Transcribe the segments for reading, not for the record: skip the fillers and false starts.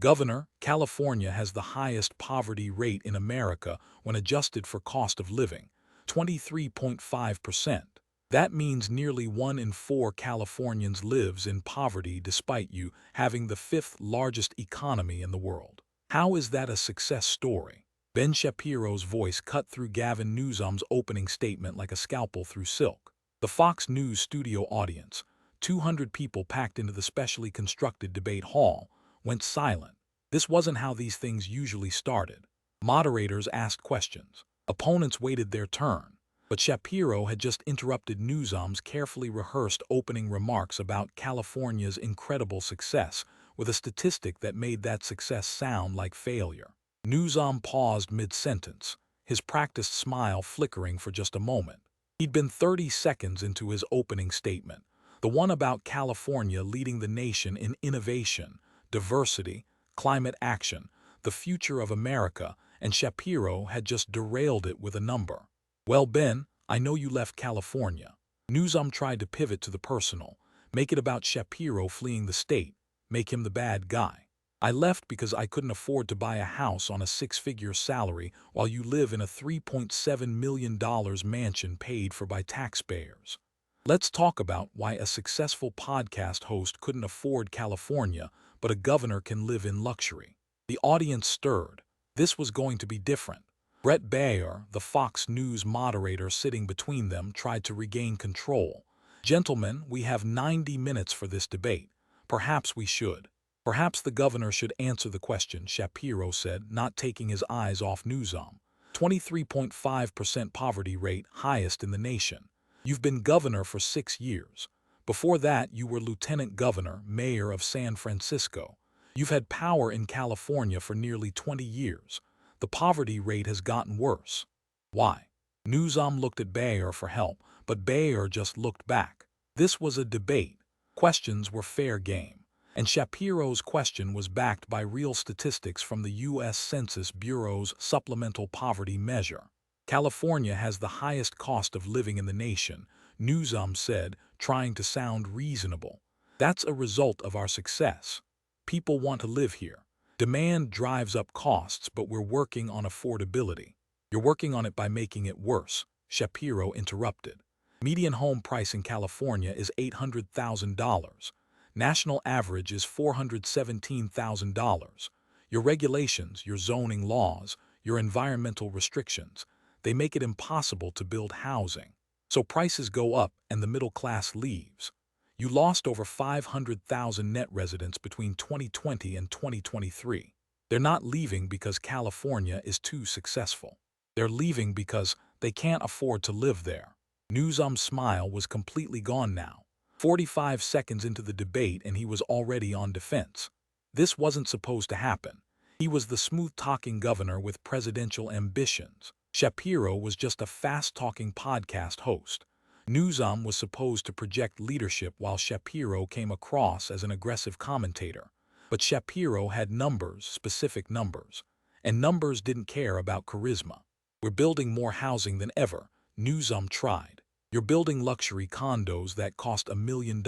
Governor, California has the highest poverty rate in America when adjusted for cost of living, 23.5%. That means nearly 1 in 4 Californians lives in poverty despite you having the fifth largest economy in the world. How is that a success story? Ben Shapiro's voice cut through Gavin Newsom's opening statement like a scalpel through silk. The Fox News studio audience, 200 people packed into the specially constructed debate hall, went silent. This wasn't how these things usually started. Moderators asked questions. Opponents waited their turn. But Shapiro had just interrupted Newsom's carefully rehearsed opening remarks about California's incredible success with a statistic that made that success sound like failure. Newsom paused mid-sentence, his practiced smile flickering for just a moment. He'd been 30 seconds into his opening statement, the one about California leading the nation in innovation, diversity, climate action, the future of America, and Shapiro had just derailed it with a number. Well, Ben, I know you left California. Newsom tried to pivot to the personal, make it about Shapiro fleeing the state, make him the bad guy. I left because I couldn't afford to buy a house on a six-figure salary while you live in a $3.7 million mansion paid for by taxpayers. Let's talk about why a successful podcast host couldn't afford California, but a governor can live in luxury. The audience stirred. This was going to be different. Brett Baer, the Fox News moderator sitting between them, tried to regain control. Gentlemen, we have 90 minutes for this debate. Perhaps we should. Perhaps the governor should answer the question, Shapiro said, not taking his eyes off Newsom. 23.5% poverty rate, highest in the nation. You've been governor for 6 years. Before that, you were lieutenant governor, mayor of San Francisco. You've had power in California for nearly 20 years. The poverty rate has gotten worse. Why? Newsom looked at Baer for help, but Baer just looked back. This was a debate. Questions were fair game. And Shapiro's question was backed by real statistics from the U.S. Census Bureau's supplemental poverty measure. California has the highest cost of living in the nation, Newsom said, trying to sound reasonable. That's a result of our success. People want to live here. Demand drives up costs, but we're working on affordability. You're working on it by making it worse, Shapiro interrupted. Median home price in California is $800,000. National average is $417,000. Your regulations, your zoning laws, your environmental restrictions, they make it impossible to build housing. So prices go up and the middle class leaves. You lost over 500,000 net residents between 2020 and 2023. They're not leaving because California is too successful. They're leaving because they can't afford to live there. Newsom's smile was completely gone now. 45 seconds into the debate and he was already on defense. This wasn't supposed to happen. He was the smooth-talking governor with presidential ambitions. Shapiro was just a fast-talking podcast host. Newsom was supposed to project leadership while Shapiro came across as an aggressive commentator. But Shapiro had numbers, specific numbers. And numbers didn't care about charisma. We're building more housing than ever, Newsom tried. You're building luxury condos that cost $1 million.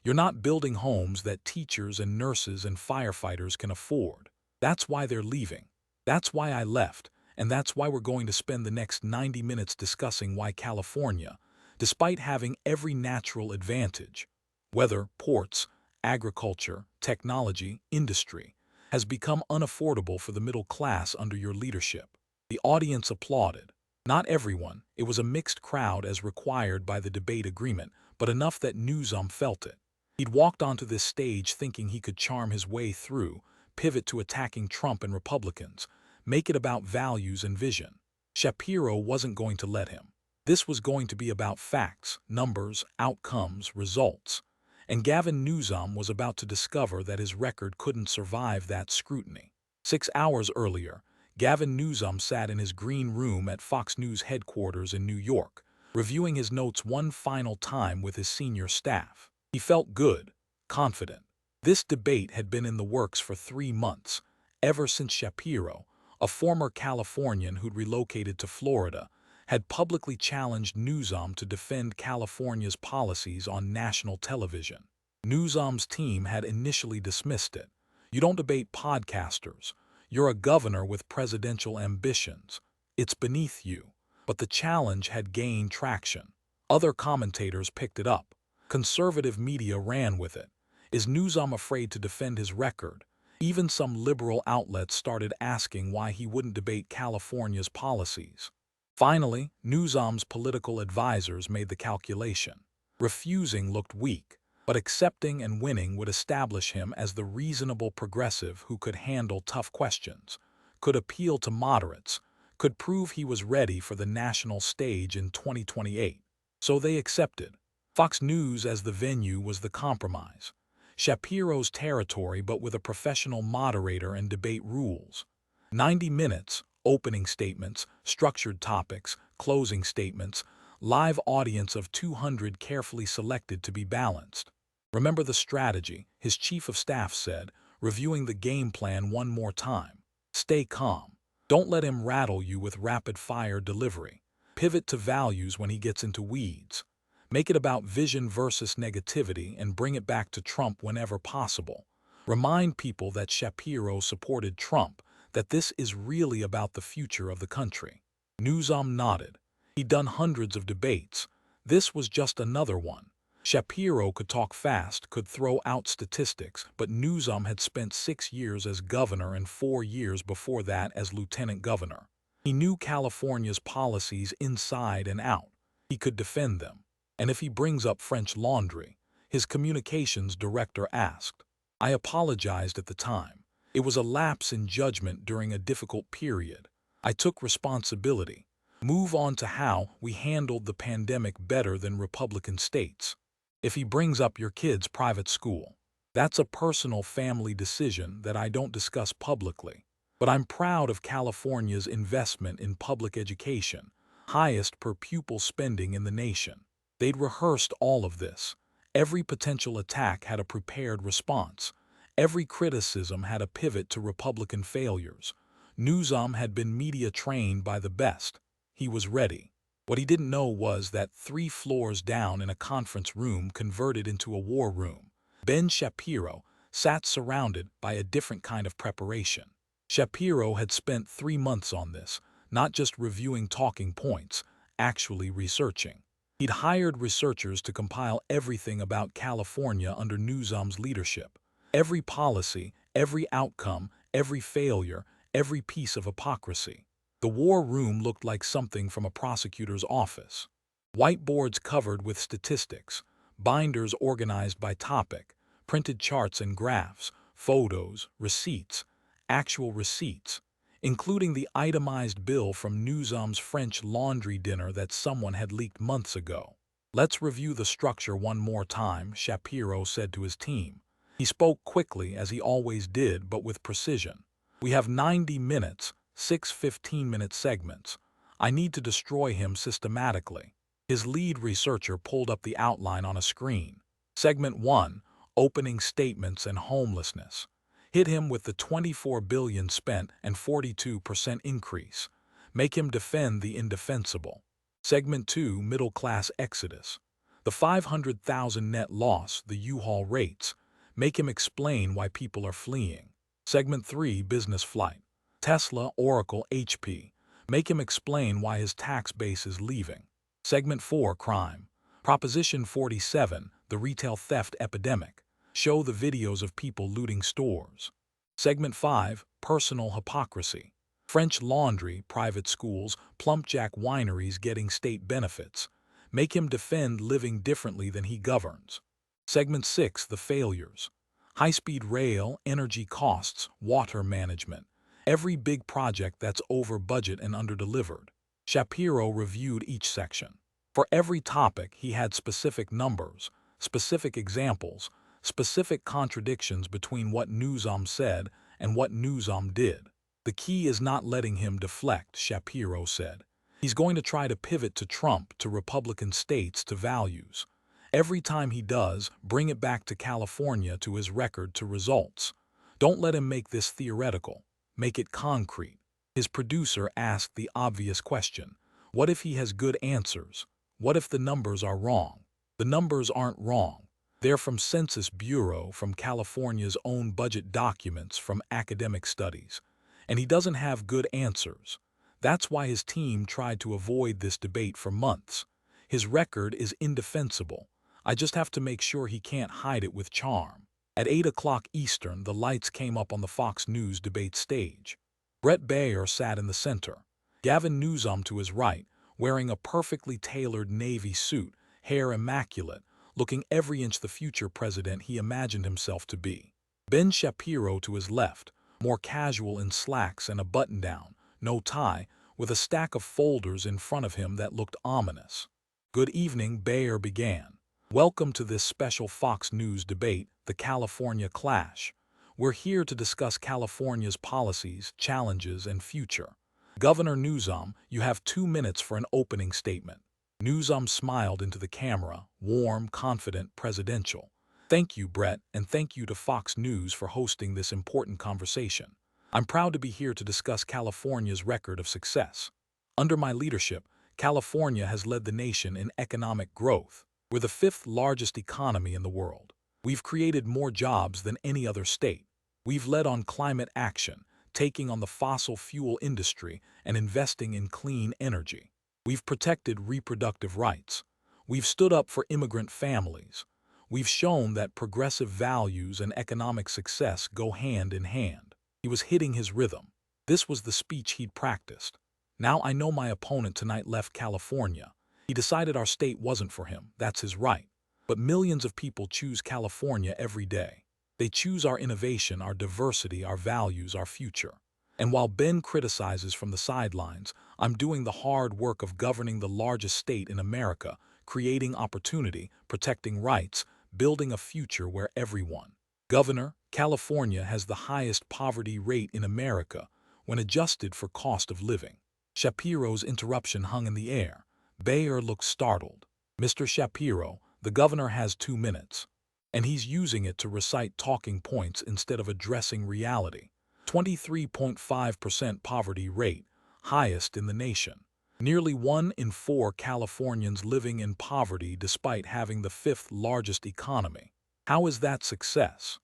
You're not building homes that teachers and nurses and firefighters can afford. That's why they're leaving. That's why I left. And that's why we're going to spend the next 90 minutes discussing why California, despite having every natural advantage, weather, ports, agriculture, technology, industry, has become unaffordable for the middle class under your leadership. The audience applauded. Not everyone, it was a mixed crowd as required by the debate agreement, but enough that Newsom felt it. He'd walked onto this stage thinking he could charm his way through, pivot to attacking Trump and Republicans, make it about values and vision. Shapiro wasn't going to let him. This was going to be about facts, numbers, outcomes, results. And Gavin Newsom was about to discover that his record couldn't survive that scrutiny. 6 hours earlier, Gavin Newsom sat in his green room at Fox News headquarters in New York, reviewing his notes one final time with his senior staff. He felt good, confident. This debate had been in the works for 3 months, ever since Shapiro, a former Californian who'd relocated to Florida, had publicly challenged Newsom to defend California's policies on national television. Newsom's team had initially dismissed it. You don't debate podcasters. You're a governor with presidential ambitions. It's beneath you. But the challenge had gained traction. Other commentators picked it up. Conservative media ran with it. Is Newsom afraid to defend his record? Even some liberal outlets started asking why he wouldn't debate California's policies. Finally, Newsom's political advisors made the calculation. Refusing looked weak, but accepting and winning would establish him as the reasonable progressive who could handle tough questions, could appeal to moderates, could prove he was ready for the national stage in 2028. So they accepted. Fox News as the venue was the compromise. Shapiro's territory, but with a professional moderator and debate rules. 90 minutes, opening statements, structured topics, closing statements, live audience of 200 carefully selected to be balanced. Remember the strategy, his chief of staff said, reviewing the game plan one more time. Stay calm. Don't let him rattle you with rapid-fire delivery. Pivot to values when he gets into weeds. Make it about vision versus negativity and bring it back to Trump whenever possible. Remind people that Shapiro supported Trump, that this is really about the future of the country. Newsom nodded. He'd done hundreds of debates. This was just another one. Shapiro could talk fast, could throw out statistics, but Newsom had spent 6 years as governor and 4 years before that as lieutenant governor. He knew California's policies inside and out. He could defend them. And if he brings up French laundry, his communications director asked. I apologized at the time. It was a lapse in judgment during a difficult period. I took responsibility. Move on to how we handled the pandemic better than Republican states. If he brings up your kid's private school, that's a personal family decision that I don't discuss publicly. But I'm proud of California's investment in public education, highest per pupil spending in the nation. They'd rehearsed all of this. Every potential attack had a prepared response. Every criticism had a pivot to Republican failures. Newsom had been media trained by the best. He was ready. What he didn't know was that 3 floors down in a conference room converted into a war room. Ben Shapiro sat surrounded by a different kind of preparation. Shapiro had spent 3 months on this, not just reviewing talking points, actually researching. He'd hired researchers to compile everything about California under Newsom's leadership. Every policy, every outcome, every failure, every piece of hypocrisy. The war room looked like something from a prosecutor's office. Whiteboards covered with statistics, binders organized by topic, printed charts and graphs, photos, receipts, actual receipts, including the itemized bill from Newsom's French laundry dinner that someone had leaked months ago. Let's review the structure one more time, Shapiro said to his team. He spoke quickly, as he always did, but with precision. We have 90 minutes, 6 15-minute segments. I need to destroy him systematically. His lead researcher pulled up the outline on a screen. Segment 1, Opening Statements and Homelessness. Hit him with the $24 billion spent and 42% increase. Make him defend the indefensible. Segment 2, Middle Class Exodus. The 500,000 net loss, the U-Haul rates. Make him explain why people are fleeing. Segment 3, Business Flight. Tesla, Oracle, HP. Make him explain why his tax base is leaving. Segment 4, Crime. Proposition 47, the retail theft epidemic. Show the videos of people looting stores. Segment 5, Personal Hypocrisy. French laundry, private schools, plumpjack wineries getting state benefits. Make him defend living differently than he governs. Segment 6, The Failures. High-speed rail, energy costs, water management. Every big project that's over budget and under-delivered. Shapiro reviewed each section. For every topic, he had specific numbers, specific examples, specific contradictions between what Newsom said and what Newsom did. The key is not letting him deflect, Shapiro said. He's going to try to pivot to Trump, to Republican states, to values. Every time he does, bring it back to California, to his record, to results. Don't let him make this theoretical. Make it concrete. His producer asked the obvious question. What if he has good answers? What if the numbers are wrong? The numbers aren't wrong. They're from Census Bureau, from California's own budget documents, from academic studies. And he doesn't have good answers. That's why his team tried to avoid this debate for months. His record is indefensible. I just have to make sure he can't hide it with charm. At 8 o'clock Eastern, the lights came up on the Fox News debate stage. Bret Baier sat in the center. Gavin Newsom to his right, wearing a perfectly tailored navy suit, hair immaculate, looking every inch the future president he imagined himself to be. Ben Shapiro to his left, more casual in slacks and a button-down, no tie, with a stack of folders in front of him that looked ominous. "Good evening," Baier began. "Welcome to this special Fox News debate, the California Clash. We're here to discuss California's policies, challenges, and future. Governor Newsom, you have 2 minutes for an opening statement." Newsom smiled into the camera, warm, confident, presidential. "Thank you, Bret, and thank you to Fox News for hosting this important conversation. I'm proud to be here to discuss California's record of success. Under my leadership, California has led the nation in economic growth. We're the 5th largest economy in the world. We've created more jobs than any other state. We've led on climate action, taking on the fossil fuel industry and investing in clean energy. We've protected reproductive rights. We've stood up for immigrant families. We've shown that progressive values and economic success go hand in hand." He was hitting his rhythm. This was the speech he'd practiced. "Now I know my opponent tonight left California. He decided our state wasn't for him. That's his right. But millions of people choose California every day. They choose our innovation, our diversity, our values, our future. And while Ben criticizes from the sidelines, I'm doing the hard work of governing the largest state in America, creating opportunity, protecting rights, building a future where everyone." "Governor, California has the highest poverty rate in America when adjusted for cost of living." Shapiro's interruption hung in the air. Baier looked startled. "Mr. Shapiro, the governor has 2 minutes. And he's using it to recite talking points instead of addressing reality. 23.5% poverty rate, highest in the nation. Nearly 1 in 4 Californians living in poverty despite having the 5th largest economy. How is that success?"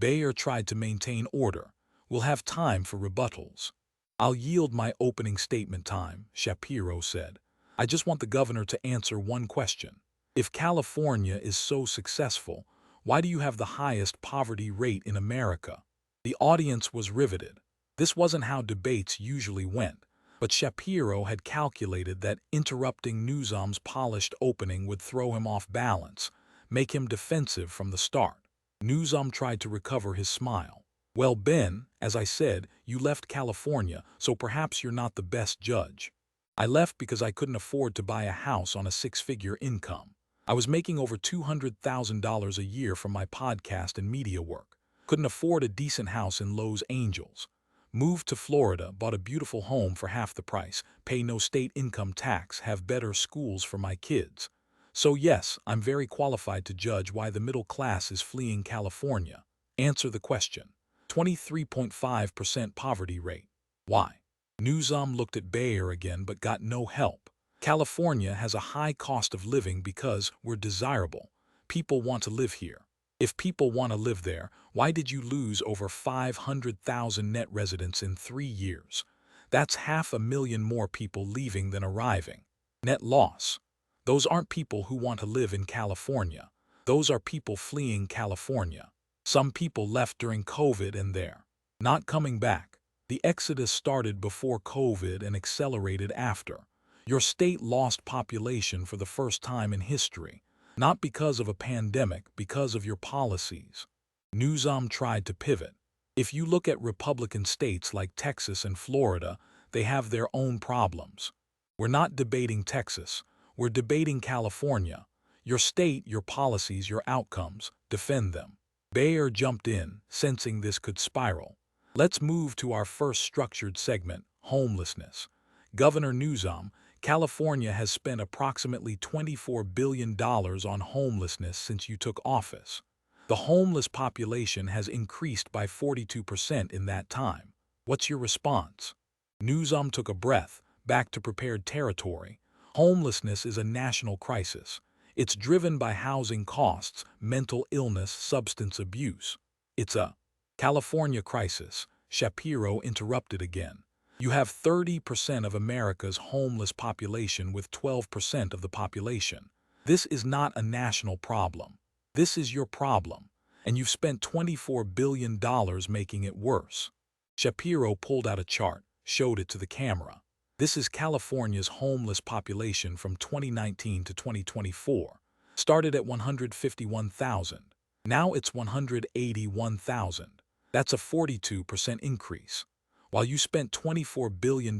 Baier tried to maintain order. "We'll have time for rebuttals." "I'll yield my opening statement time," Shapiro said. "I just want the governor to answer one question. If California is so successful, why do you have the highest poverty rate in America?" The audience was riveted. This wasn't how debates usually went, but Shapiro had calculated that interrupting Newsom's polished opening would throw him off balance, make him defensive from the start. Newsom tried to recover his smile. "Well, Ben, as I said, you left California, so perhaps you're not the best judge. I left because I couldn't afford to buy a house on a 6-figure income. I was making over $200,000 a year from my podcast and media work. Couldn't afford a decent house in Los Angeles. Moved to Florida, bought a beautiful home for half the price, pay no state income tax, have better schools for my kids. So yes, I'm very qualified to judge why the middle class is fleeing California. Answer the question. 23.5% poverty rate. Why?" Newsom looked at Baier again but got no help. "California has a high cost of living because we're desirable. People want to live here. If people want to live there, why did you lose over 500,000 net residents in 3 years? That's 500,000 more people leaving than arriving. Net loss. Those aren't people who want to live in California. Those are people fleeing California. Some people left during COVID and they're not coming back. The exodus started before COVID and accelerated after. Your state lost population for the first time in history. Not because of a pandemic, because of your policies." Newsom tried to pivot. "If you look at Republican states like Texas and Florida, they have their own problems. We're not debating Texas. We're debating California. Your state, your policies, your outcomes. Defend them." Baier jumped in, sensing this could spiral. "Let's move to our first structured segment, homelessness. Governor Newsom, California has spent approximately $24 billion on homelessness since you took office. The homeless population has increased by 42% in that time. What's your response?" Newsom took a breath, back to prepared territory. "Homelessness is a national crisis. It's driven by housing costs, mental illness, substance abuse. It's a California crisis. Shapiro interrupted again. You have 30% of America's homeless population with 12% of the population. This is not a national problem. This is your problem, and you've spent $24 billion making it worse. Shapiro pulled out a chart, showed it to the camera. This is California's homeless population from 2019 to 2024. Started at 151,000. Now it's 181,000. That's a 42% increase. While you spent $24 billion,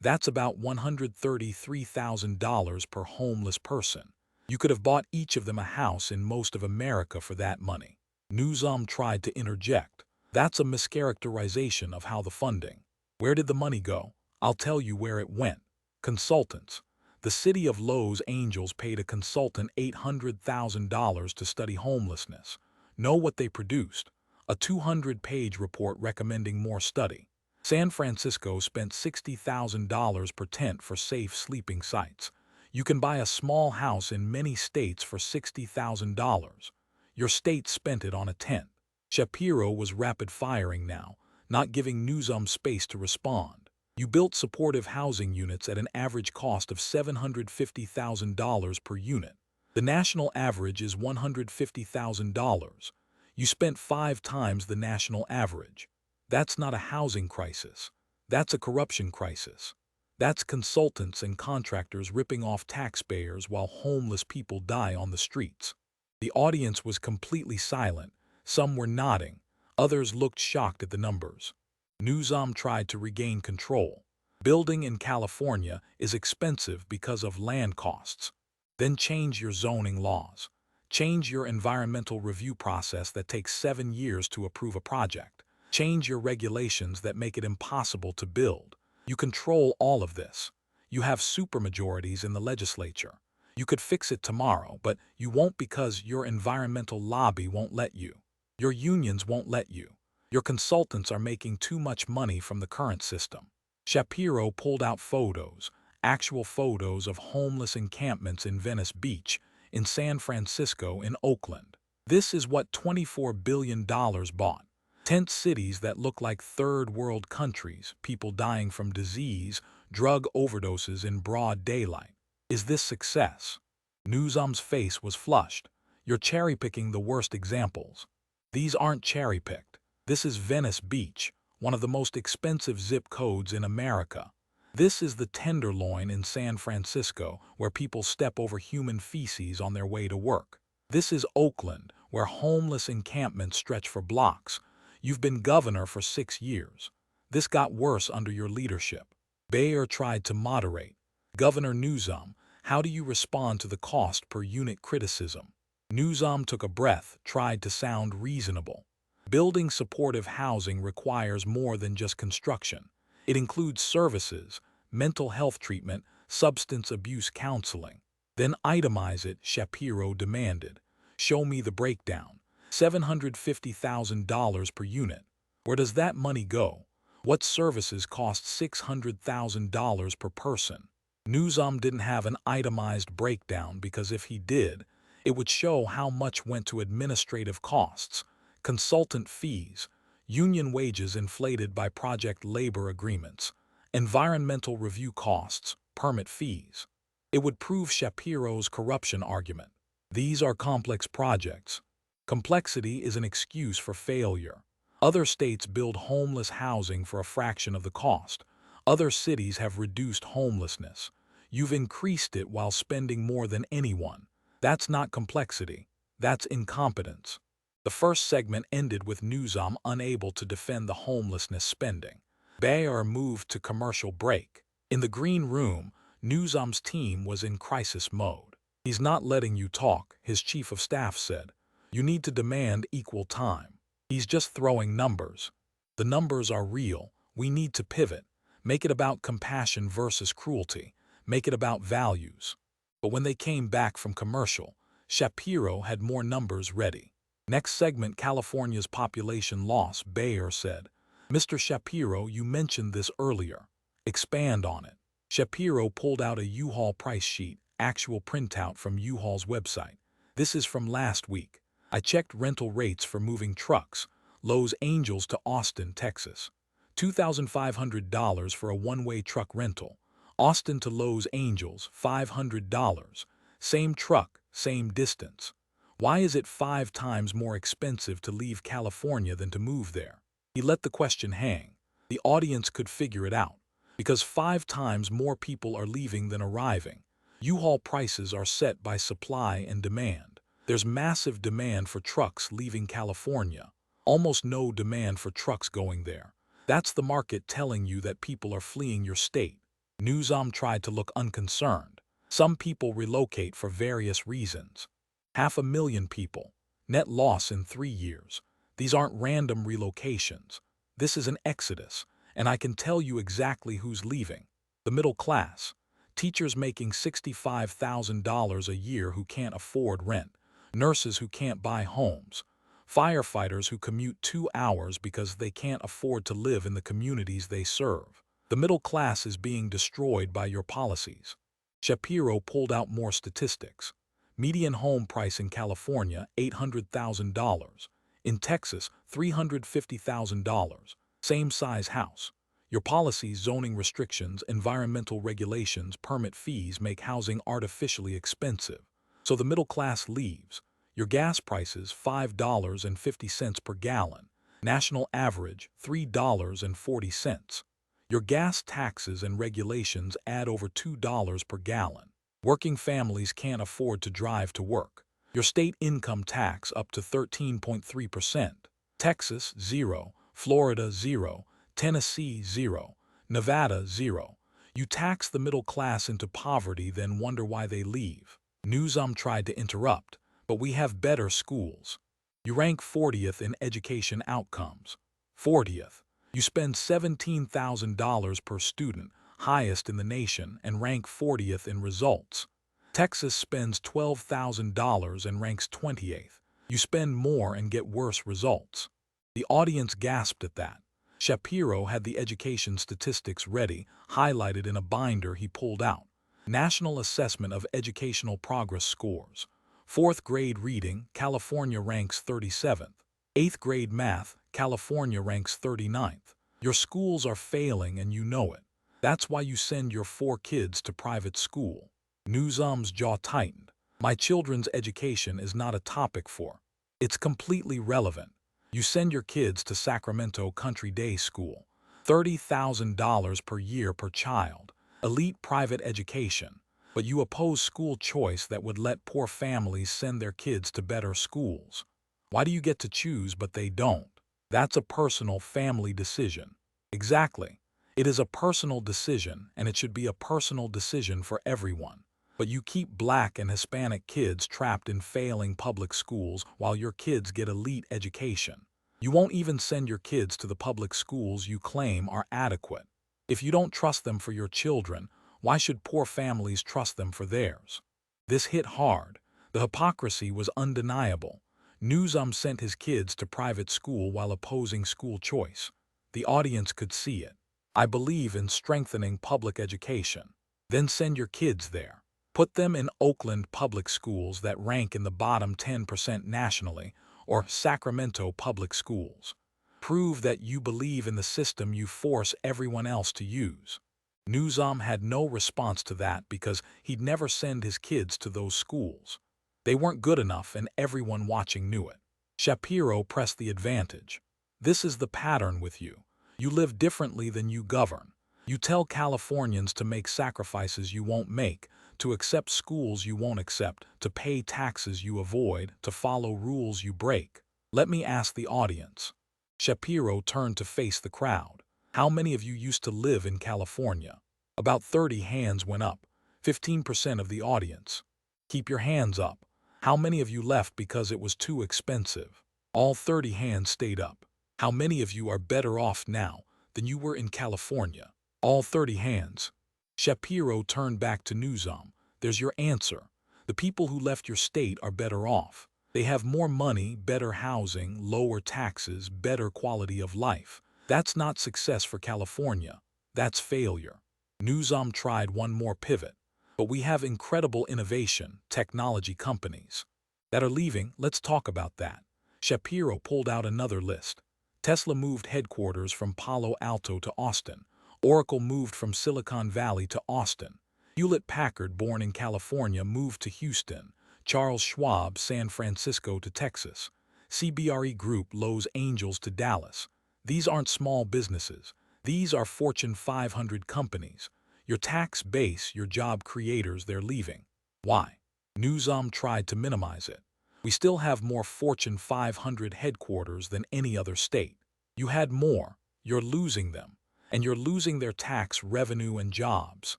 that's about $133,000 per homeless person. You could have bought each of them a house in most of America for that money. Newsom tried to interject. That's a mischaracterization of how the funding. Where did the money go? I'll tell you where it went. Consultants. The city of Los Angeles paid a consultant $800,000 to study homelessness. Know what they produced? A 200-page report recommending more study. San Francisco spent $60,000 per tent for safe sleeping sites. You can buy a small house in many states for $60,000. Your state spent it on a tent. Shapiro was rapid-firing now, not giving Newsom space to respond. You built supportive housing units at an average cost of $750,000 per unit. The national average is $150,000. You spent 5 times the national average. That's not a housing crisis. That's a corruption crisis. That's consultants and contractors ripping off taxpayers while homeless people die on the streets. The audience was completely silent. Some were nodding. Others looked shocked at the numbers. Newsom tried to regain control. Building in California is expensive because of land costs. Then change your zoning laws. Change your environmental review process that takes 7 years to approve a project. Change your regulations that make it impossible to build. You control all of this. You have supermajorities in the legislature. You could fix it tomorrow, but you won't because your environmental lobby won't let you. Your unions won't let you. Your consultants are making too much money from the current system. Shapiro pulled out photos, actual photos of homeless encampments in Venice Beach, in San Francisco, in Oakland. This is what $24 billion bought. Tent cities that look like third-world countries, people dying from disease, drug overdoses in broad daylight. Is this success? Newsom's face was flushed. You're cherry-picking the worst examples. These aren't cherry-picked. This is Venice Beach, one of the most expensive zip codes in America. This is the Tenderloin in San Francisco, where people step over human feces on their way to work. This is Oakland, where homeless encampments stretch for blocks. You've been governor for 6 years. This got worse under your leadership. Bayer tried to moderate. Governor Newsom, how do you respond to the cost per unit criticism? Newsom took a breath, tried to sound reasonable. Building supportive housing requires more than just construction. It includes services, mental health treatment, substance abuse counseling. Then itemize it, Shapiro demanded. Show me the breakdown. $750,000 per unit. Where does that money go? What services cost $600,000 per person? Newsom didn't have an itemized breakdown because if he did, it would show how much went to administrative costs, consultant fees, union wages inflated by project labor agreements, environmental review costs, permit fees. It would prove Shapiro's corruption argument. These are complex projects. Complexity is an excuse for failure. Other states build homeless housing for a fraction of the cost. Other cities have reduced homelessness. You've increased it while spending more than anyone. That's not complexity. That's incompetence. The first segment ended with Newsom unable to defend the homelessness spending. Bayer moved to commercial break. In the green room, Newsom's team was in crisis mode. He's not letting you talk, his chief of staff said. You need to demand equal time. He's just throwing numbers. The numbers are real. We need to pivot. Make it about compassion versus cruelty. Make it about values. But when they came back from commercial, Shapiro had more numbers ready. Next segment, California's population loss, Bayer said. Mr. Shapiro, you mentioned this earlier. Expand on it. Shapiro pulled out a U-Haul price sheet, Actual printout from U-Haul's website. This is from last week. I checked rental rates for moving trucks. Los Angeles to Austin, Texas. $2,500 for a one-way truck rental. Austin to Los Angeles, $500. Same truck, same distance. Why is it 5 times more expensive to leave California than to move there? He let the question hang. The audience could figure it out. Because 5 times more people are leaving than arriving. U-Haul prices are set by supply and demand. There's massive demand for trucks leaving California. Almost no demand for trucks going there. That's the market telling you that people are fleeing your state. Newsom tried to look unconcerned. Some people relocate for various reasons. 500,000 people. Net loss in 3 years. These aren't random relocations. This is an exodus. And I can tell you exactly who's leaving. The middle class. Teachers making $65,000 a year who can't afford rent. Nurses who can't buy homes. Firefighters who commute 2 hours because they can't afford to live in the communities they serve. The middle class is being destroyed by your policies. Shapiro pulled out more statistics. Median home price in California, $800,000. In Texas, $350,000. Same size house. Your policies, zoning restrictions, environmental regulations, permit fees make housing artificially expensive. So the middle class leaves. Your gas prices, $5.50 per gallon. National average, $3.40. Your gas taxes and regulations add over $2 per gallon. Working families can't afford to drive to work. Your state income tax up to 13.3%. Texas, 0. Florida, 0. Tennessee, 0. Nevada, 0. You tax the middle class into poverty, then wonder why they leave. Newsom tried to interrupt, but we have better schools. You rank 40th in education outcomes. 40th. You spend $17,000 per student, highest in the nation, and rank 40th in results. Texas spends $12,000 and ranks 28th. You spend more and get worse results. The audience gasped at that. Shapiro had the education statistics ready, highlighted in a binder he pulled out. National Assessment of Educational Progress Scores. 4th grade reading, California ranks 37th. 8th grade math, California ranks 39th. Your schools are failing and you know it. That's why you send your 4 kids to private school. Newsom's jaw tightened. My children's education is not a topic for. It's completely relevant. You send your kids to Sacramento Country Day School. $30,000 per year per child. Elite private education. But you oppose school choice that would let poor families send their kids to better schools. Why do you get to choose but they don't? That's a personal family decision. Exactly. It is a personal decision, and it should be a personal decision for everyone. But you keep Black and Hispanic kids trapped in failing public schools while your kids get elite education. You won't even send your kids to the public schools you claim are adequate. If you don't trust them for your children, why should poor families trust them for theirs? This hit hard. The hypocrisy was undeniable. Newsom sent his kids to private school while opposing school choice. The audience could see it. I believe in strengthening public education. Then send your kids there. Put them in Oakland public schools that rank in the bottom 10% nationally, or Sacramento public schools. Prove that you believe in the system you force everyone else to use. Newsom had no response to that because he'd never send his kids to those schools. They weren't good enough and everyone watching knew it. Shapiro pressed the advantage. This is the pattern with you. You live differently than you govern. You tell Californians to make sacrifices you won't make, to accept schools you won't accept, to pay taxes you avoid, to follow rules you break. Let me ask the audience. Shapiro turned to face the crowd. How many of you used to live in California? About 30 hands went up. 15% of the audience. Keep your hands up. How many of you left because it was too expensive? All 30 hands stayed up. How many of you are better off now than you were in California? All 30 hands. Shapiro turned back to Newsom. There's your answer. The people who left your state are better off. They have more money, better housing, lower taxes, better quality of life. That's not success for California. That's failure. Newsom tried one more pivot. But we have incredible innovation, technology companies that are leaving. Let's talk about that. Shapiro pulled out another list. Tesla moved headquarters from Palo Alto to Austin. Oracle moved from Silicon Valley to Austin. Hewlett-Packard, born in California, moved to Houston. Charles Schwab, San Francisco to Texas. CBRE Group, Los Angeles to Dallas. These aren't small businesses. These are Fortune 500 companies. Your tax base, your job creators, they're leaving. Why? Newsom tried to minimize it. We still have more Fortune 500 headquarters than any other state. You had more. You're losing them. And you're losing their tax revenue and jobs.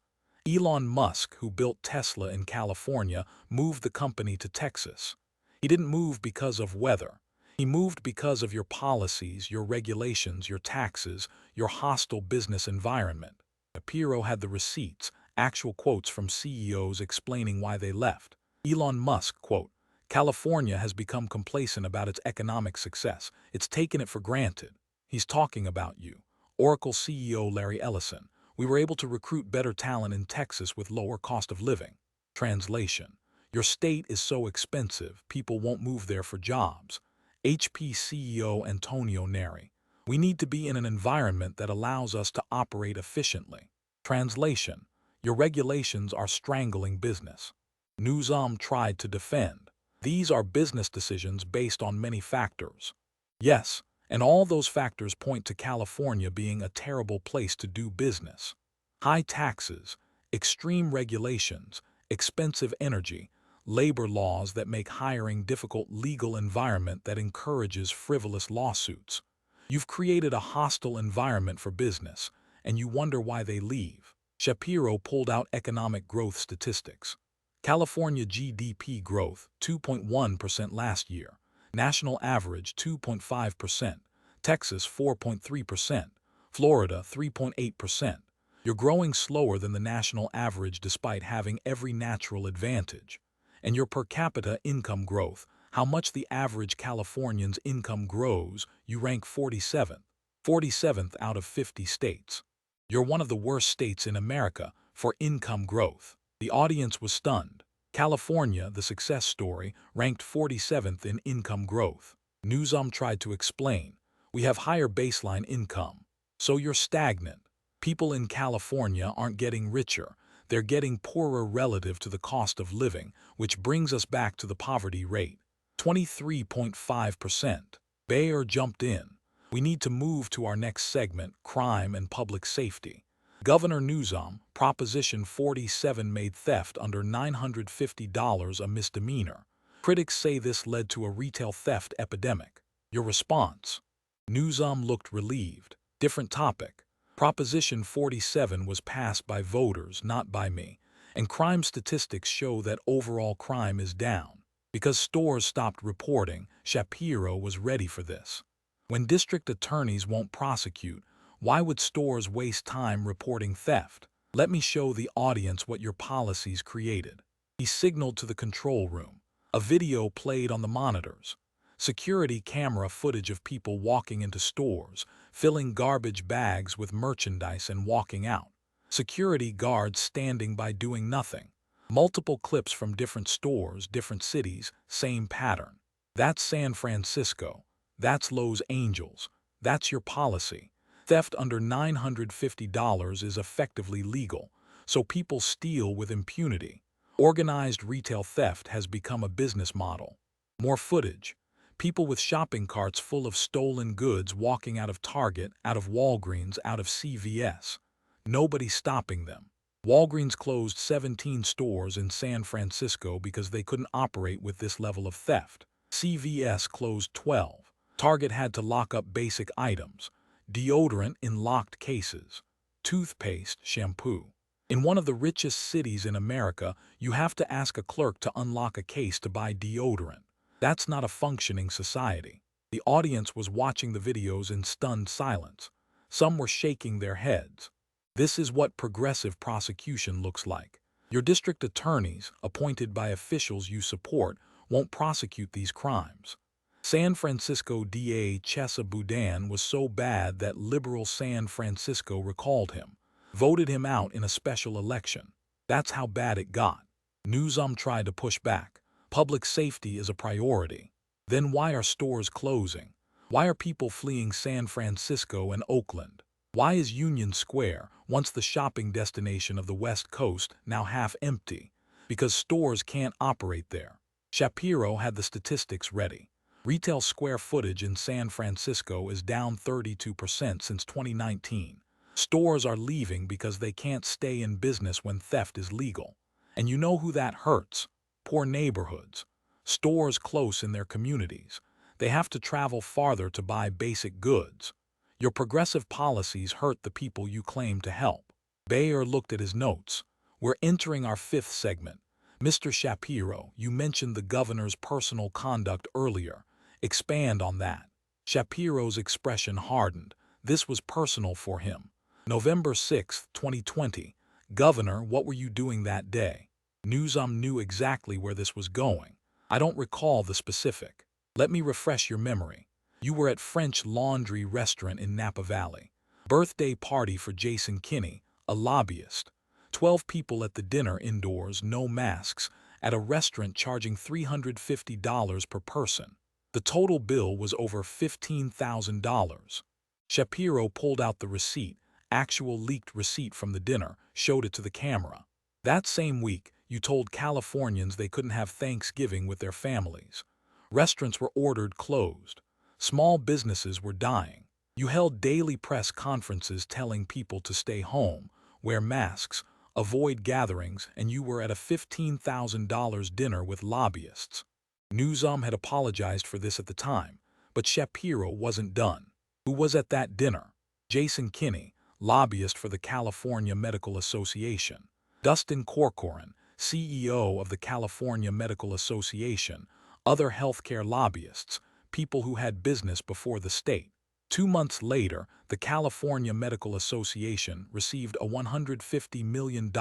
Elon Musk, who built Tesla in California, moved the company to Texas. He didn't move because of weather. He moved because of your policies, your regulations, your taxes, your hostile business environment. Shapiro had the receipts, actual quotes from CEOs explaining why they left. Elon Musk, quote, "California has become complacent about its economic success. It's taken it for granted." He's talking about you. Oracle CEO Larry Ellison. "We were able to recruit better talent in Texas with lower cost of living." Translation: your state is so expensive, people won't move there for jobs. HP CEO Antonio Neri. "We need to be in an environment that allows us to operate efficiently." Translation: your regulations are strangling business. Newsom tried to defend. These are business decisions based on many factors. Yes, and all those factors point to California being a terrible place to do business. High taxes, extreme regulations, expensive energy, labor laws that make hiring difficult, legal environment that encourages frivolous lawsuits. You've created a hostile environment for business, and you wonder why they leave. Shapiro pulled out economic growth statistics. California GDP growth, 2.1% last year. National average, 2.5%. Texas, 4.3%. Florida, 3.8%. You're growing slower than the national average despite having every natural advantage. And your per capita income growth, how much the average Californian's income grows, you rank 47th. 47th out of 50 states. You're one of the worst states in America for income growth. The audience was stunned. California, the success story, ranked 47th in income growth. Newsom tried to explain. We have higher baseline income. So you're stagnant. People in California aren't getting richer. They're getting poorer relative to the cost of living, which brings us back to the poverty rate. 23.5%. Bayer jumped in. We need to move to our next segment, crime and public safety. Governor Newsom, Proposition 47 made theft under $950 a misdemeanor. Critics say this led to a retail theft epidemic. Your response? Newsom looked relieved. Different topic. Proposition 47 was passed by voters, not by me, and crime statistics show that overall crime is down. Because stores stopped reporting, Shapiro was ready for this. When district attorneys won't prosecute, why would stores waste time reporting theft? Let me show the audience what your policies created. He signaled to the control room. A video played on the monitors. Security camera footage of people walking into stores, filling garbage bags with merchandise and walking out. Security guards standing by doing nothing. Multiple clips from different stores, different cities, same pattern. That's San Francisco. That's Los Angeles. That's your policy. Theft under $950 is effectively legal, so people steal with impunity. Organized retail theft has become a business model. More footage. People with shopping carts full of stolen goods walking out of Target, out of Walgreens, out of CVS. Nobody stopping them. Walgreens closed 17 stores in San Francisco because they couldn't operate with this level of theft. CVS closed 12. Target had to lock up basic items. Deodorant in locked cases. Toothpaste, shampoo. In one of the richest cities in America, you have to ask a clerk to unlock a case to buy deodorant. That's not a functioning society. The audience was watching the videos in stunned silence. Some were shaking their heads. This is what progressive prosecution looks like. Your district attorneys, appointed by officials you support, won't prosecute these crimes. San Francisco DA Chesa Boudin was so bad that liberal San Francisco recalled him, voted him out in a special election. That's how bad it got. Newsom tried to push back. Public safety is a priority. Then why are stores closing? Why are people fleeing San Francisco and Oakland? Why is Union Square, once the shopping destination of the West Coast, now half empty? Because stores can't operate there. Shapiro had the statistics ready. Retail square footage in San Francisco is down 32% since 2019. Stores are leaving because they can't stay in business when theft is legal. And you know who that hurts? Poor neighborhoods. Stores close in their communities. They have to travel farther to buy basic goods. Your progressive policies hurt the people you claim to help. Bayer looked at his notes. We're entering our fifth segment. Mr. Shapiro, you mentioned the governor's personal conduct earlier. Expand on that. Shapiro's expression hardened. This was personal for him. November 6, 2020. Governor, what were you doing that day? Newsom knew exactly where this was going. I don't recall the specific. Let me refresh your memory. You were at French Laundry restaurant in Napa Valley. Birthday party for Jason Kinney, a lobbyist. 12 people at the dinner indoors, no masks, at a restaurant charging $350 per person. The total bill was over $15,000. Shapiro pulled out the receipt, actual leaked receipt from the dinner, showed it to the camera. That same week, you told Californians they couldn't have Thanksgiving with their families. Restaurants were ordered closed. Small businesses were dying. You held daily press conferences telling people to stay home, wear masks, avoid gatherings, and you were at a $15,000 dinner with lobbyists. Newsom had apologized for this at the time, but Shapiro wasn't done. Who was at that dinner? Jason Kinney, lobbyist for the California Medical Association. Dustin Corcoran, CEO of the California Medical Association. Other healthcare lobbyists, people who had business before the state. 2 months later, the California Medical Association received a $150 million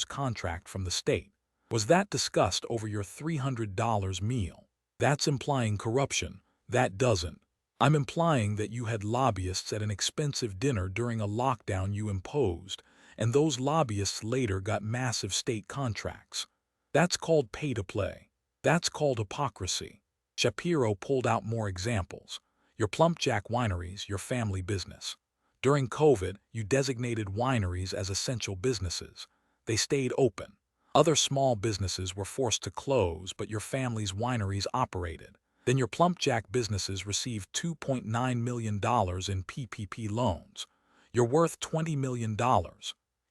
contract from the state. Was that discussed over your $300 meal? That's implying corruption. That doesn't. I'm implying that you had lobbyists at an expensive dinner during a lockdown you imposed, and those lobbyists later got massive state contracts. That's called pay to play. That's called hypocrisy. Shapiro pulled out more examples. Your Plumpjack wineries, your family business. During COVID, you designated wineries as essential businesses. They stayed open. Other small businesses were forced to close, but your family's wineries operated. Then your Plumpjack businesses received $2.9 million in PPP loans. You're worth $20 million.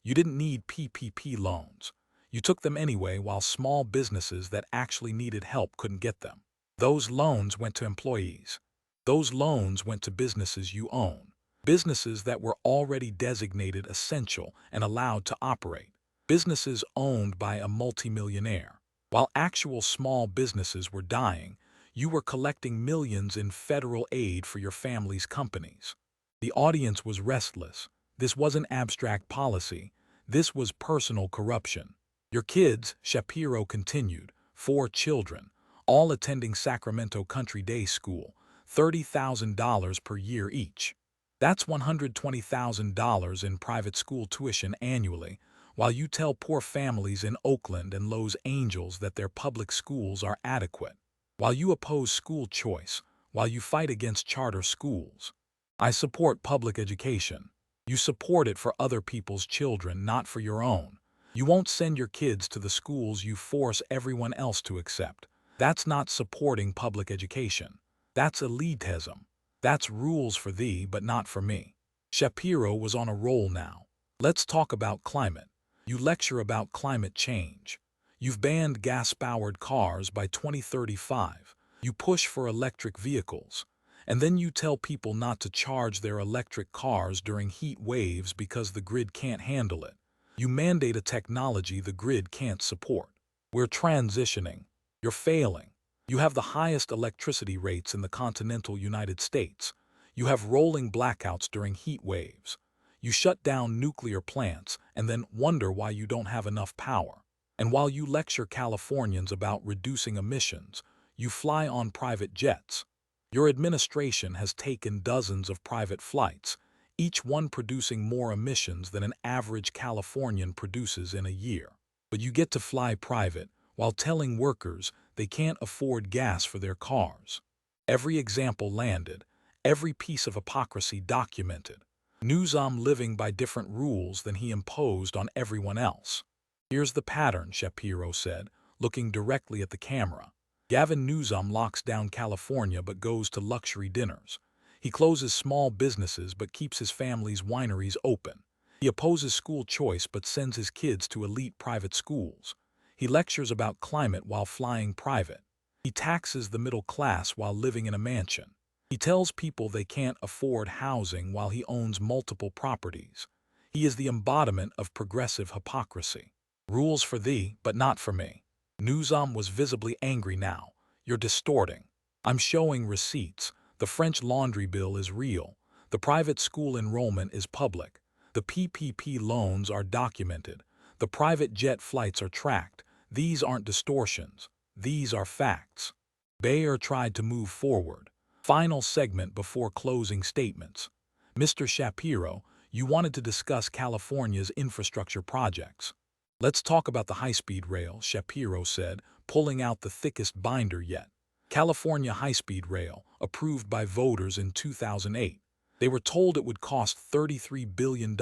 You didn't need PPP loans. You took them anyway while small businesses that actually needed help couldn't get them. Those loans went to employees. Those loans went to businesses you own. Businesses that were already designated essential and allowed to operate. Businesses owned by a multimillionaire. While actual small businesses were dying, you were collecting millions in federal aid for your family's companies. The audience was restless. This wasn't abstract policy. This was personal corruption. Your kids, Shapiro continued, 4 children, all attending Sacramento Country Day School, $30,000 per year each. That's $120,000 in private school tuition annually, while you tell poor families in Oakland and Los Angeles that their public schools are adequate. While you oppose school choice, while you fight against charter schools. I support public education. You support it for other people's children, not for your own. You won't send your kids to the schools you force everyone else to accept. That's not supporting public education. That's elitism. That's rules for thee, but not for me. Shapiro was on a roll now. Let's talk about climate. You lecture about climate change. You've banned gas-powered cars by 2035. You push for electric vehicles. And then you tell people not to charge their electric cars during heat waves because the grid can't handle it. You mandate a technology the grid can't support. We're transitioning. You're failing. You have the highest electricity rates in the continental United States. You have rolling blackouts during heat waves. You shut down nuclear plants and then wonder why you don't have enough power. And while you lecture Californians about reducing emissions, you fly on private jets. Your administration has taken dozens of private flights, each one producing more emissions than an average Californian produces in a year. but you get to fly private while telling workers they can't afford gas for their cars. Every example landed, every piece of hypocrisy documented. Newsom living by different rules than he imposed on everyone else. Here's the pattern, Shapiro said, looking directly at the camera. Gavin Newsom locks down California but goes to luxury dinners. He closes small businesses but keeps his family's wineries open. He opposes school choice but sends his kids to elite private schools. He lectures about climate while flying private. He taxes the middle class while living in a mansion. He tells people they can't afford housing while he owns multiple properties. He is the embodiment of progressive hypocrisy. Rules for thee, but not for me. Newsom was visibly angry now. You're distorting. I'm showing receipts. The French laundry bill is real. The private school enrollment is public. The PPP loans are documented. The private jet flights are tracked. These aren't distortions. These are facts. Bayer tried to move forward. Final segment before closing statements. Mr. Shapiro, you wanted to discuss California's infrastructure projects. Let's talk about the high-speed rail, Shapiro said, pulling out the thickest binder yet. California high-speed rail, approved by voters in 2008. They were told it would cost $33 billion,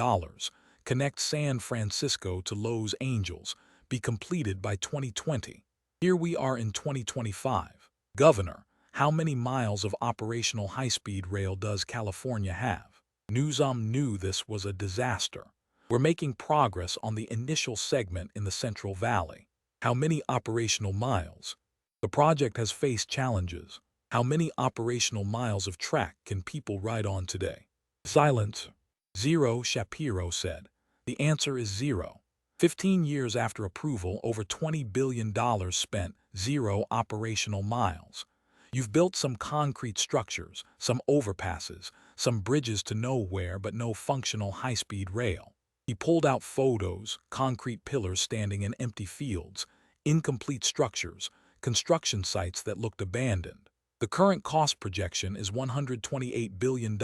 connect San Francisco to Los Angeles, be completed by 2020. Here we are in 2025. Governor, how many miles of operational high-speed rail does California have? Newsom knew this was a disaster. We're making progress on the initial segment in the Central Valley. How many operational miles? The project has faced challenges. How many operational miles of track can people ride on today? Silence. Zero, Shapiro said. The answer is zero. 15 years after approval, over $20 billion spent, zero operational miles. You've built some concrete structures, some overpasses, some bridges to nowhere, but no functional high-speed rail. He pulled out photos, concrete pillars standing in empty fields, incomplete structures, construction sites that looked abandoned. The current cost projection is $128 billion,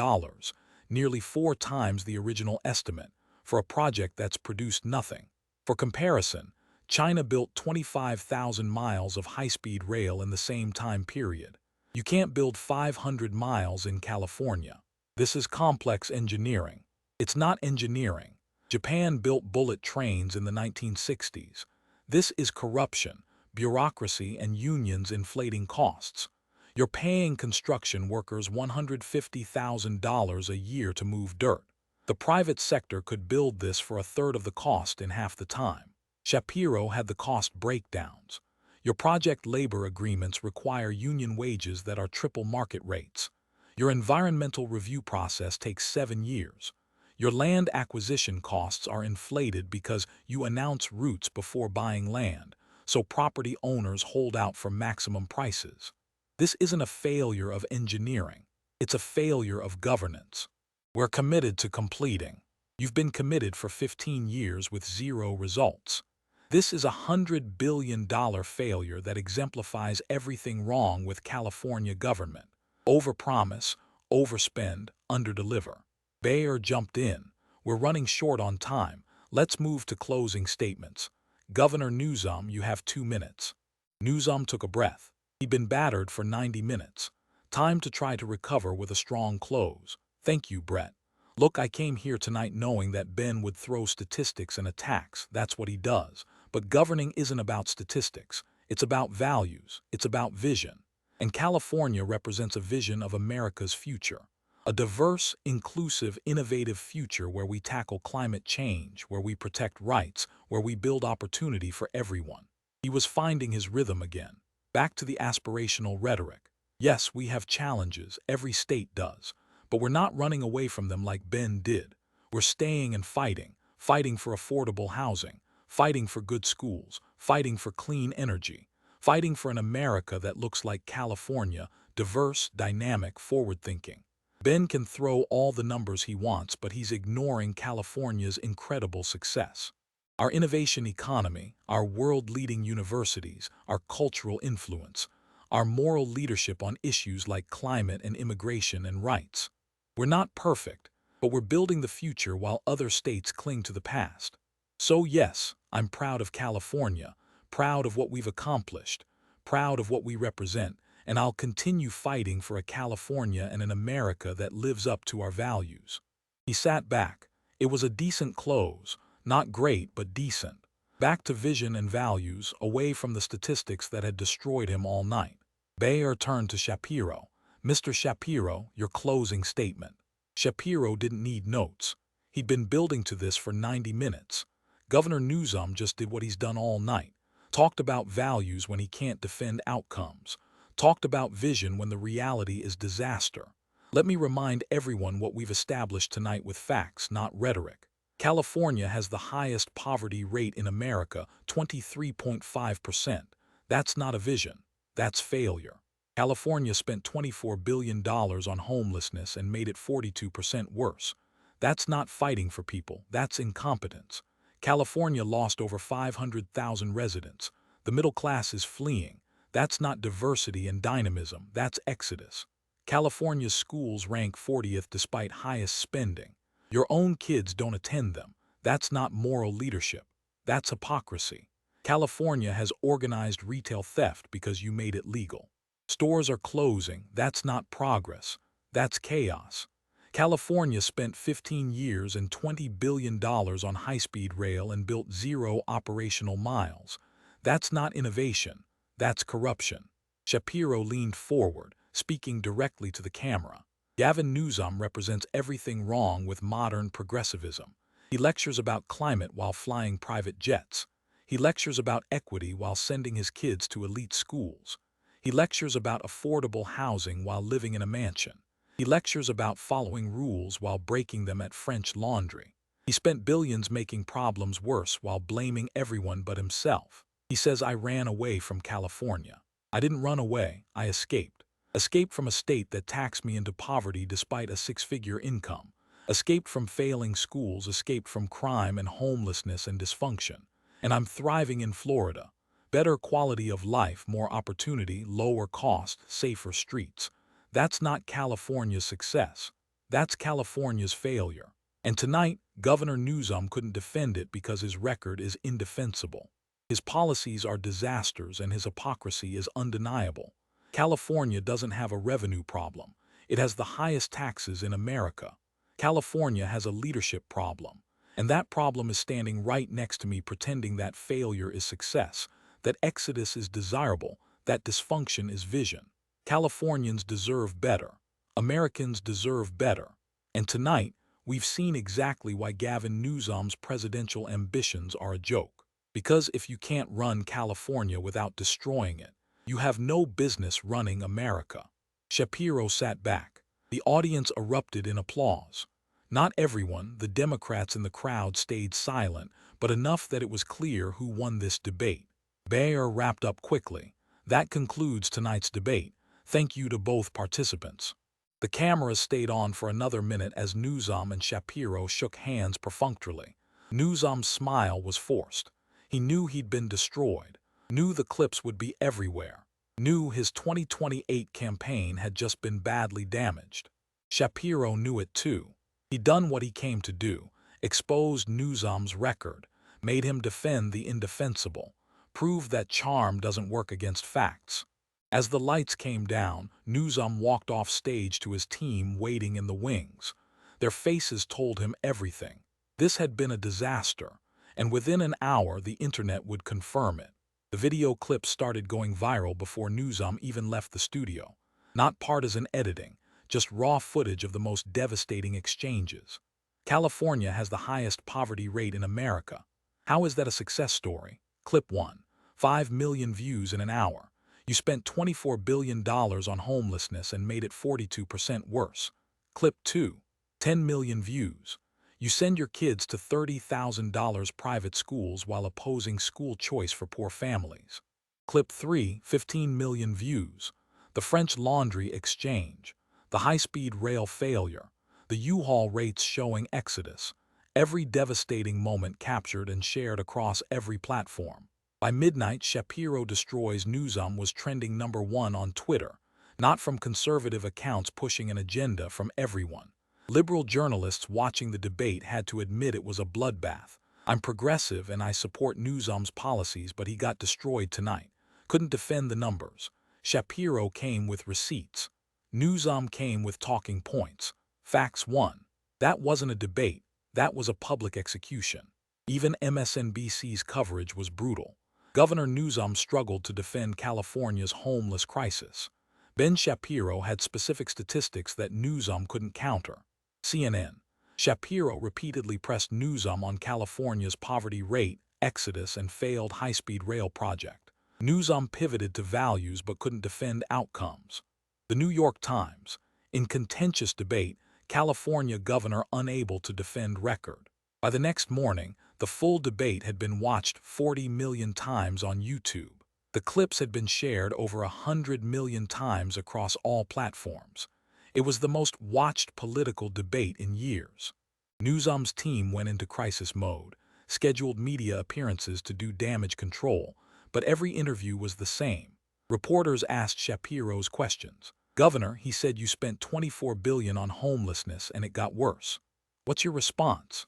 nearly 4 times the original estimate, for a project that's produced nothing. For comparison, China built 25,000 miles of high-speed rail in the same time period. You can't build 500 miles in California. This is complex engineering. It's not engineering. Japan built bullet trains in the 1960s. This is corruption, bureaucracy, and unions inflating costs. You're paying construction workers $150,000 a year to move dirt. The private sector could build this for a third of the cost in half the time. Shapiro had the cost breakdowns. Your project labor agreements require union wages that are triple market rates. Your environmental review process takes 7 years. Your land acquisition costs are inflated because you announce routes before buying land, so property owners hold out for maximum prices. This isn't a failure of engineering. It's a failure of governance. We're committed to completing. You've been committed for 15 years with zero results. This is a $100 billion failure that exemplifies everything wrong with California government. Overpromise, overspend, underdeliver. Bayer jumped in. We're running short on time. Let's move to closing statements. Governor Newsom, you have 2 minutes. Newsom took a breath. He'd been battered for 90 minutes. Time to try to recover with a strong close. Thank you, Brett. Look, I came here tonight knowing that Ben would throw statistics and attacks. That's what he does. But governing isn't about statistics. It's about values. It's about vision. And California represents a vision of America's future. A diverse, inclusive, innovative future where we tackle climate change, where we protect rights, where we build opportunity for everyone. He was finding his rhythm again. Back to the aspirational rhetoric. Yes, we have challenges. Every state does. But we're not running away from them like Ben did. We're staying and fighting for affordable housing, fighting for good schools, fighting for clean energy, fighting for an America that looks like California, diverse, dynamic, forward-thinking. Ben can throw all the numbers he wants, but he's ignoring California's incredible success. Our innovation economy, our world-leading universities, our cultural influence, our moral leadership on issues like climate and immigration and rights. We're not perfect, but we're building the future while other states cling to the past. So yes, I'm proud of California, proud of what we've accomplished, proud of what we represent, and I'll continue fighting for a California and an America that lives up to our values. He sat back. It was a decent close, not great but decent. Back to vision and values, away from the statistics that had destroyed him all night. Bayer turned to Shapiro. Mr. Shapiro, your closing statement. Shapiro didn't need notes. He'd been building to this for 90 minutes. Governor Newsom just did what he's done all night. Talked about values when he can't defend outcomes. Talked about vision when the reality is disaster. Let me remind everyone what we've established tonight with facts, not rhetoric. California has the highest poverty rate in America, 23.5%. That's not a vision. That's failure. California spent $24 billion on homelessness and made it 42% worse. That's not fighting for people. That's incompetence. California lost over 500,000 residents. The middle class is fleeing. That's not diversity and dynamism. That's exodus. California's schools rank 40th despite highest spending. Your own kids don't attend them. That's not moral leadership. That's hypocrisy. California has organized retail theft because you made it legal. Stores are closing. That's not progress. That's chaos. California spent 15 years and $20 billion on high-speed rail and built 0 operational miles. That's not innovation. That's corruption. Shapiro leaned forward, speaking directly to the camera. Gavin Newsom represents everything wrong with modern progressivism. He lectures about climate while flying private jets. He lectures about equity while sending his kids to elite schools. He lectures about affordable housing while living in a mansion. He lectures about following rules while breaking them at French Laundry. He spent billions making problems worse while blaming everyone but himself. He says, I ran away from California. I didn't run away, I escaped. Escaped from a state that taxed me into poverty despite a 6-figure income. Escaped from failing schools, escaped from crime and homelessness and dysfunction. And I'm thriving in Florida. Better quality of life, more opportunity, lower cost, safer streets. That's not California's success. That's California's failure. And tonight, Governor Newsom couldn't defend it because his record is indefensible. His policies are disasters and his hypocrisy is undeniable. California doesn't have a revenue problem. It has the highest taxes in America. California has a leadership problem. And that problem is standing right next to me pretending that failure is success, that exodus is desirable, that dysfunction is vision. Californians deserve better. Americans deserve better. And tonight, we've seen exactly why Gavin Newsom's presidential ambitions are a joke. Because if you can't run California without destroying it, you have no business running America. Shapiro sat back. The audience erupted in applause. Not everyone, the Democrats in the crowd stayed silent, but enough that it was clear who won this debate. Bayer wrapped up quickly. That concludes tonight's debate. Thank you to both participants. The cameras stayed on for another minute as Newsom and Shapiro shook hands perfunctorily. Newsom's smile was forced. He knew he'd been destroyed. Knew the clips would be everywhere. Knew his 2028 campaign had just been badly damaged. Shapiro knew it too. He'd done what he came to do, exposed Newsom's record, made him defend the indefensible, proved that charm doesn't work against facts. As the lights came down, Newsom walked off stage to his team waiting in the wings. Their faces told him everything. This had been a disaster, and within an hour the internet would confirm it. The video clips started going viral before Newsom even left the studio. Not partisan editing, just raw footage of the most devastating exchanges. California has the highest poverty rate in America. How is that a success story? Clip 1. 5 million views in an hour. You spent $24 billion on homelessness and made it 42% worse. Clip 2. 10 million views. You send your kids to $30,000 private schools while opposing school choice for poor families. Clip 3. 15 million views. The French Laundry exchange. The high-speed rail failure. The U-Haul rates showing exodus. Every devastating moment captured and shared across every platform. By midnight, Shapiro destroys Newsom was trending #1 on Twitter, not from conservative accounts pushing an agenda, from everyone. Liberal journalists watching the debate had to admit it was a bloodbath. I'm progressive and I support Newsom's policies, but he got destroyed tonight. Couldn't defend the numbers. Shapiro came with receipts. Newsom came with talking points. Facts won. That wasn't a debate. That was a public execution. Even MSNBC's coverage was brutal. Governor Newsom struggled to defend California's homeless crisis. Ben Shapiro had specific statistics that Newsom couldn't counter. CNN. Shapiro repeatedly pressed Newsom on California's poverty rate, exodus, and failed high-speed rail project. Newsom pivoted to values but couldn't defend outcomes. The New York Times. In contentious debate, California governor unable to defend record. By the next morning, the full debate had been watched 40 million times on YouTube. The clips had been shared over 100 million times across all platforms. It was the most watched political debate in years. Newsom's team went into crisis mode, scheduled media appearances to do damage control, but every interview was the same. Reporters asked Shapiro's questions. Governor, he said you spent $24 billion on homelessness and it got worse. What's your response?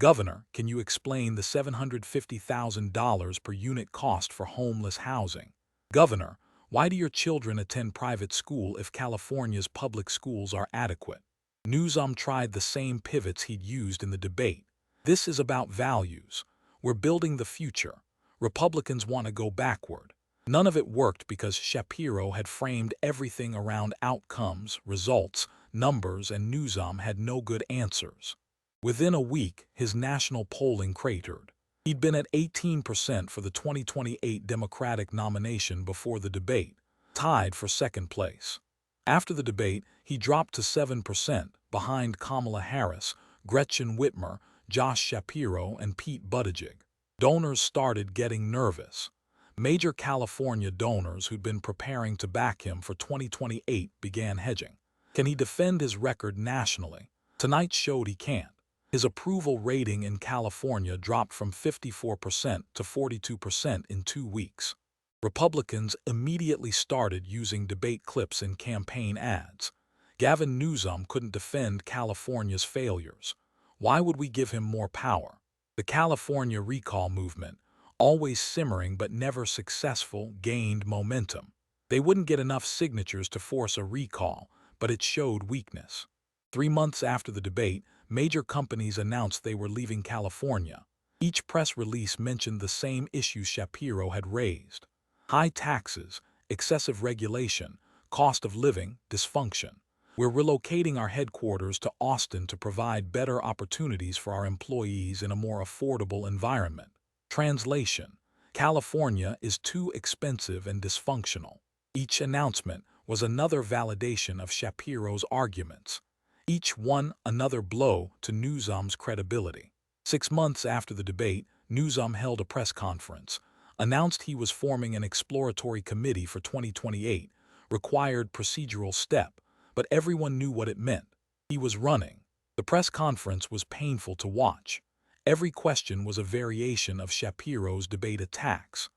Governor, can you explain the $750,000 per unit cost for homeless housing? Governor, why do your children attend private school if California's public schools are adequate? Newsom tried the same pivots he'd used in the debate. This is about values. We're building the future. Republicans want to go backward. None of it worked because Shapiro had framed everything around outcomes, results, numbers, and Newsom had no good answers. Within a week, his national polling cratered. He'd been at 18% for the 2028 Democratic nomination before the debate, tied for second place. After the debate, he dropped to 7%, behind Kamala Harris, Gretchen Whitmer, Josh Shapiro, and Pete Buttigieg. Donors started getting nervous. Major California donors who'd been preparing to back him for 2028 began hedging. Can he defend his record nationally? Tonight showed he can't. His approval rating in California dropped from 54% to 42% in 2 weeks. Republicans immediately started using debate clips in campaign ads. Gavin Newsom couldn't defend California's failures. Why would we give him more power? The California recall movement, always simmering but never successful, gained momentum. They wouldn't get enough signatures to force a recall, but it showed weakness. 3 months after the debate, major companies announced they were leaving California. Each press release mentioned the same issues Shapiro had raised: high taxes, excessive regulation, cost of living, dysfunction. We're relocating our headquarters to Austin to provide better opportunities for our employees in a more affordable environment. Translation: California is too expensive and dysfunctional. Each announcement was another validation of Shapiro's arguments. Each one another blow to Newsom's credibility. 6 months after the debate, Newsom held a press conference, announced he was forming an exploratory committee for 2028, required procedural step, but everyone knew what it meant. He was running. The press conference was painful to watch. Every question was a variation of Shapiro's debate attacks.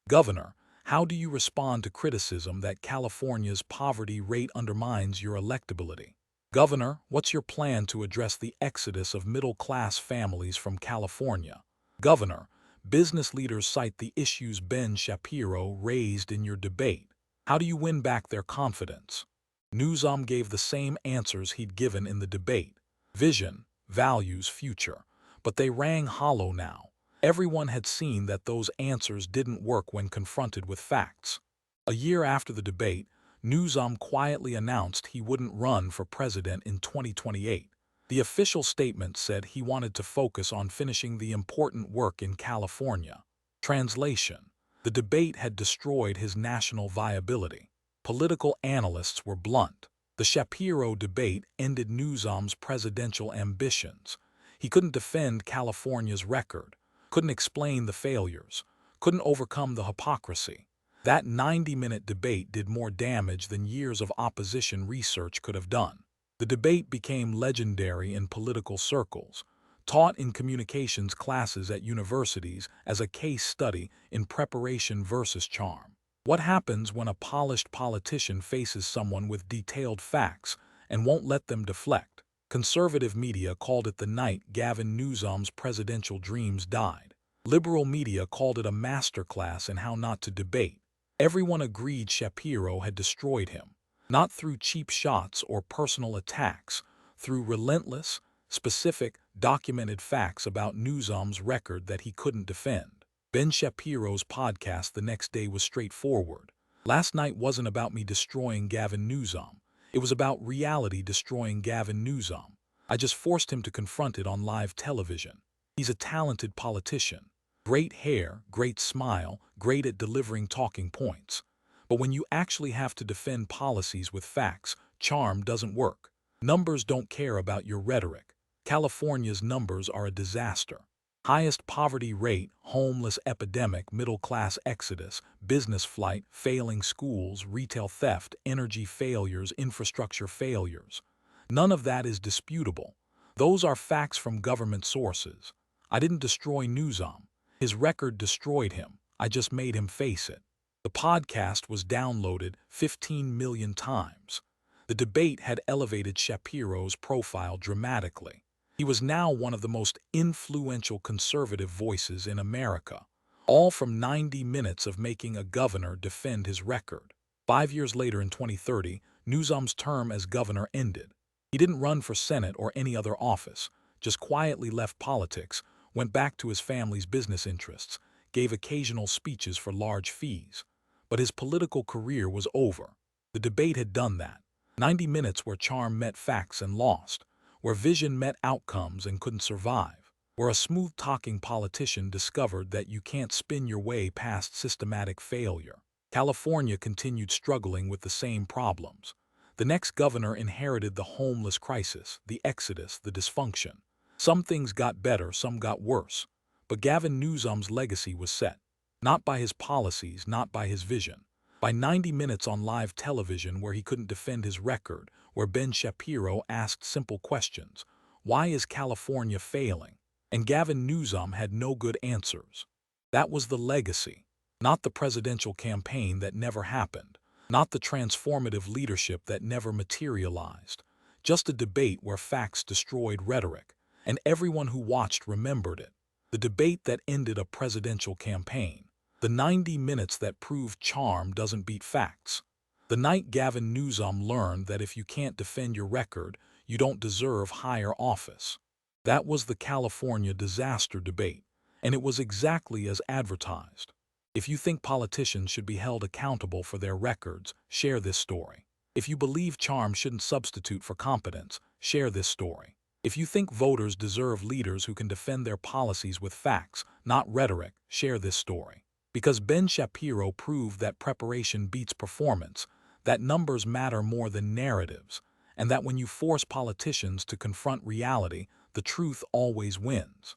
Governor, how do you respond to criticism that California's poverty rate undermines your electability? Governor, what's your plan to address the exodus of middle-class families from California? Governor, business leaders cite the issues Ben Shapiro raised in your debate. How do you win back their confidence? Newsom gave the same answers he'd given in the debate: vision, values, future. But they rang hollow now. Everyone had seen that those answers didn't work when confronted with facts. A year after the debate, Newsom quietly announced he wouldn't run for president in 2028. The official statement said he wanted to focus on finishing the important work in California. Translation: the debate had destroyed his national viability. Political analysts were blunt. The Shapiro debate ended Newsom's presidential ambitions. He couldn't defend California's record, couldn't explain the failures, couldn't overcome the hypocrisy. That 90-minute debate did more damage than years of opposition research could have done. The debate became legendary in political circles, taught in communications classes at universities as a case study in preparation versus charm. What happens when a polished politician faces someone with detailed facts and won't let them deflect? Conservative media called it the night Gavin Newsom's presidential dreams died. Liberal media called it a masterclass in how not to debate. Everyone agreed Shapiro had destroyed him, not through cheap shots or personal attacks, through relentless, specific, documented facts about Newsom's record that he couldn't defend. Ben Shapiro's podcast the next day was straightforward. Last night wasn't about me destroying Gavin Newsom. It was about reality destroying Gavin Newsom. I just forced him to confront it on live television. He's a talented politician. Great hair, great smile, great at delivering talking points. But when you actually have to defend policies with facts, charm doesn't work. Numbers don't care about your rhetoric. California's numbers are a disaster. Highest poverty rate, homeless epidemic, middle-class exodus, business flight, failing schools, retail theft, energy failures, infrastructure failures. None of that is disputable. Those are facts from government sources. I didn't destroy Newsom. His record destroyed him. I just made him face it. The podcast was downloaded 15 million times. The debate had elevated Shapiro's profile dramatically. He was now one of the most influential conservative voices in America, all from 90 minutes of making a governor defend his record. 5 years later in 2030, Newsom's term as governor ended. He didn't run for Senate or any other office, just quietly left politics, went back to his family's business interests, gave occasional speeches for large fees. But his political career was over. The debate had done that. 90 minutes where charm met facts and lost, where vision met outcomes and couldn't survive, where a smooth-talking politician discovered that you can't spin your way past systematic failure. California continued struggling with the same problems. The next governor inherited the homeless crisis, the exodus, the dysfunction. Some things got better, some got worse. But Gavin Newsom's legacy was set. Not by his policies, not by his vision. By 90 minutes on live television where he couldn't defend his record, where Ben Shapiro asked simple questions. Why is California failing? And Gavin Newsom had no good answers. That was the legacy. Not the presidential campaign that never happened. Not the transformative leadership that never materialized. Just a debate where facts destroyed rhetoric. And everyone who watched remembered it. The debate that ended a presidential campaign. The 90 minutes that proved charm doesn't beat facts. The night Gavin Newsom learned that if you can't defend your record, you don't deserve higher office. That was the California disaster debate, and it was exactly as advertised. If you think politicians should be held accountable for their records, share this story. If you believe charm shouldn't substitute for competence, share this story. If you think voters deserve leaders who can defend their policies with facts, not rhetoric, share this story. Because Ben Shapiro proved that preparation beats performance, that numbers matter more than narratives, and that when you force politicians to confront reality, the truth always wins.